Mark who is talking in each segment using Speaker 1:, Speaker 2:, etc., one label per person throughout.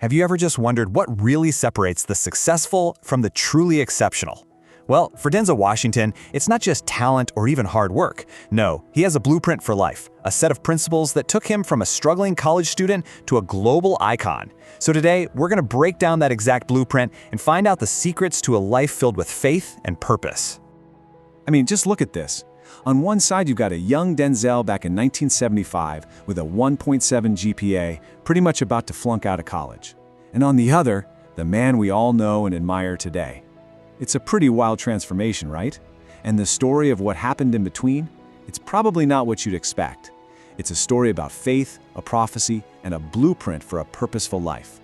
Speaker 1: Have you ever just wondered what really separates the successful from the truly exceptional? Well, for Denzel Washington, it's not just talent or even hard work. No, he has a blueprint for life, a set of principles that took him from a struggling college student to a global icon. So today, we're going to break down that exact blueprint and find out the secrets to a life filled with faith and purpose.
Speaker 2: I mean, just look at this. On one side, you've got a young Denzel back in 1975 with a 1.7 GPA, pretty much about to flunk out of college. And on the other, the man we all know and admire today. It's a pretty wild transformation, right? And the story of what happened in between? It's probably not what you'd expect. It's a story about faith, a prophecy, and a blueprint for a purposeful life.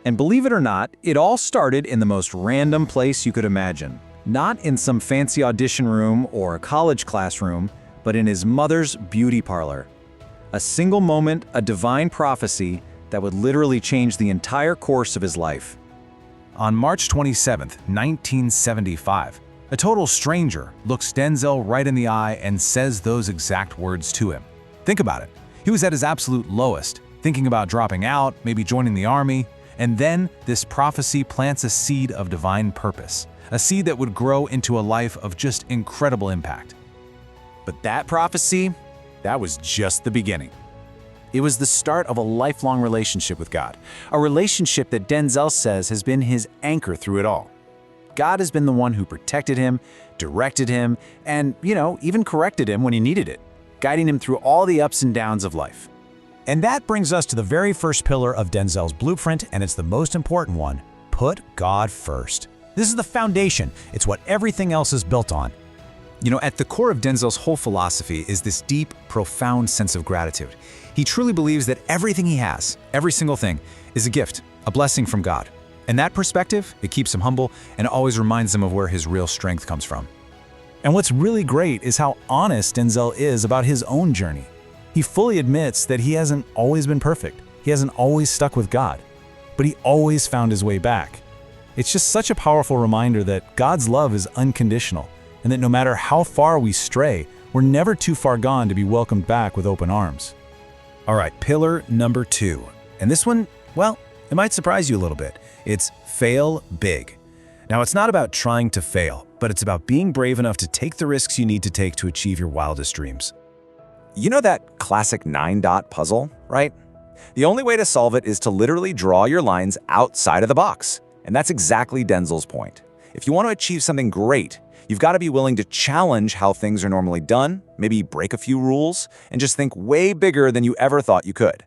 Speaker 1: And believe it or not, it all started in the most random place you could imagine. Not in some fancy audition room or a college classroom, but in his mother's beauty parlor. A single moment, a divine prophecy that would literally change the entire course of his life. On March 27, 1975, a total stranger looks Denzel right in the eye and says those exact words to him. Think about it. He was at his absolute lowest, thinking about dropping out, maybe joining the army, and then this prophecy plants a seed of divine purpose, a seed that would grow into a life of just incredible impact.
Speaker 3: But that prophecy, that was just the beginning. It was the start of a lifelong relationship with God, a relationship that Denzel says has been his anchor through it all. God has been the one who protected him, directed him, and, even corrected him when he needed it, guiding him through all the ups and downs of life.
Speaker 4: And that brings us to the very first pillar of Denzel's blueprint, and it's the most important one: put God first. This is the foundation. It's what everything else is built on.
Speaker 1: At the core of Denzel's whole philosophy is this deep, profound sense of gratitude. He truly believes that everything he has, every single thing, is a gift, a blessing from God. And that perspective, it keeps him humble and always reminds him of where his real strength comes from.
Speaker 4: And what's really great is how honest Denzel is about his own journey. He fully admits that he hasn't always been perfect. He hasn't always stuck with God, but he always found his way back. It's just such a powerful reminder that God's love is unconditional, and that no matter how far we stray, we're never too far gone to be welcomed back with open arms.
Speaker 1: All right, pillar number 2. And this one, well, it might surprise you a little bit. It's fail big. Now, it's not about trying to fail, but it's about being brave enough to take the risks you need to take to achieve your wildest dreams. You know that classic 9-dot puzzle, right? The only way to solve it is to literally draw your lines outside of the box. And that's exactly Denzel's point. If you want to achieve something great, you've got to be willing to challenge how things are normally done, maybe break a few rules, and just think way bigger than you ever thought you could.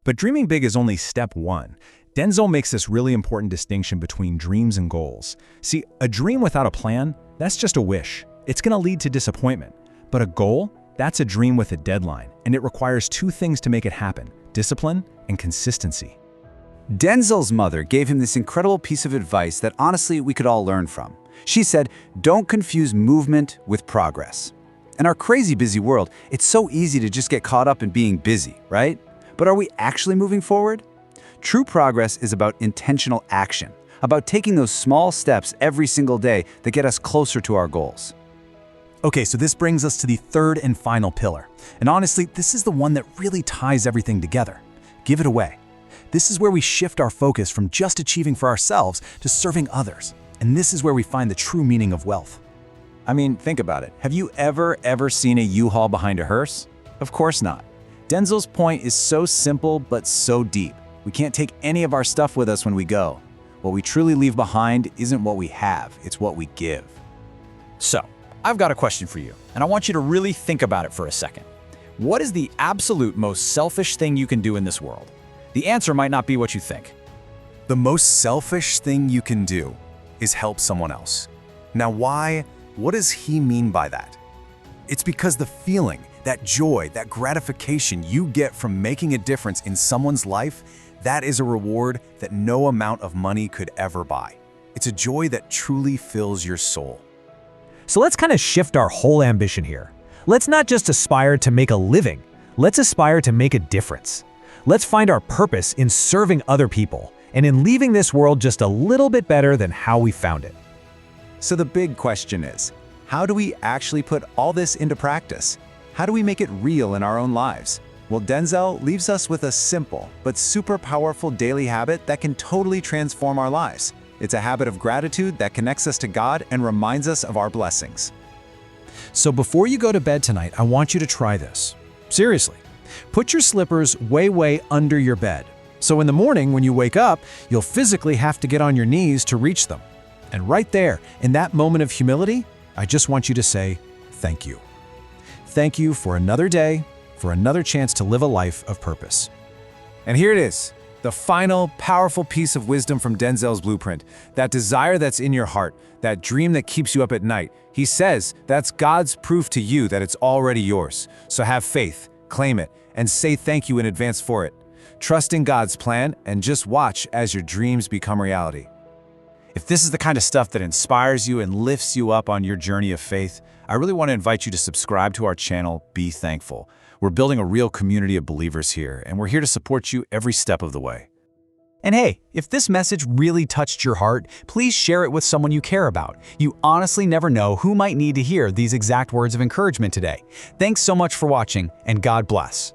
Speaker 4: But dreaming big is only step one. Denzel makes this really important distinction between dreams and goals. See, a dream without a plan, that's just a wish. It's going to lead to disappointment. But a goal, that's a dream with a deadline, and it requires 2 things to make it happen: discipline and consistency.
Speaker 3: Denzel's mother gave him this incredible piece of advice that honestly we could all learn from. She said, "Don't confuse movement with progress." In our crazy busy world, it's so easy to just get caught up in being busy, right? But are we actually moving forward? True progress is about intentional action, about taking those small steps every single day that get us closer to our goals.
Speaker 4: Okay, so this brings us to the third and final pillar. And honestly, this is the one that really ties everything together. Give it away. This is where we shift our focus from just achieving for ourselves to serving others. And this is where we find the true meaning of wealth.
Speaker 1: I mean, think about it. Have you ever seen a U-Haul behind a hearse? Of course not. Denzel's point is so simple but so deep. We can't take any of our stuff with us when we go. What we truly leave behind isn't what we have, it's what we give. So, I've got a question for you, and I want you to really think about it for a second. What is the absolute most selfish thing you can do in this world? The answer might not be what you think.
Speaker 5: The most selfish thing you can do is help someone else. Now why? What does he mean by that? It's because the feeling, that joy, that gratification you get from making a difference in someone's life, that is a reward that no amount of money could ever buy. It's a joy that truly fills your soul.
Speaker 4: So let's kind of shift our whole ambition here. Let's not just aspire to make a living. Let's aspire to make a difference. Let's find our purpose in serving other people and in leaving this world just a little bit better than how we found it.
Speaker 1: So the big question is, how do we actually put all this into practice? How do we make it real in our own lives? Well, Denzel leaves us with a simple but super powerful daily habit that can totally transform our lives. It's a habit of gratitude that connects us to God and reminds us of our blessings.
Speaker 6: So before you go to bed tonight, I want you to try this. Seriously, put your slippers way under your bed. So in the morning when you wake up, you'll physically have to get on your knees to reach them. And right there, in that moment of humility, I just want you to say, thank you. Thank you for another day, for another chance to live a life of purpose.
Speaker 2: And here it is, the final, powerful piece of wisdom from Denzel's blueprint. That desire that's in your heart, that dream that keeps you up at night. He says that's God's proof to you that it's already yours. So have faith, claim it, and say thank you in advance for it. Trust in God's plan and just watch as your dreams become reality.
Speaker 4: If this is the kind of stuff that inspires you and lifts you up on your journey of faith, I really want to invite you to subscribe to our channel, Be Thankful. We're building a real community of believers here, and we're here to support you every step of the way.
Speaker 3: And hey, if this message really touched your heart, please share it with someone you care about. You honestly never know who might need to hear these exact words of encouragement today. Thanks so much for watching, and God bless.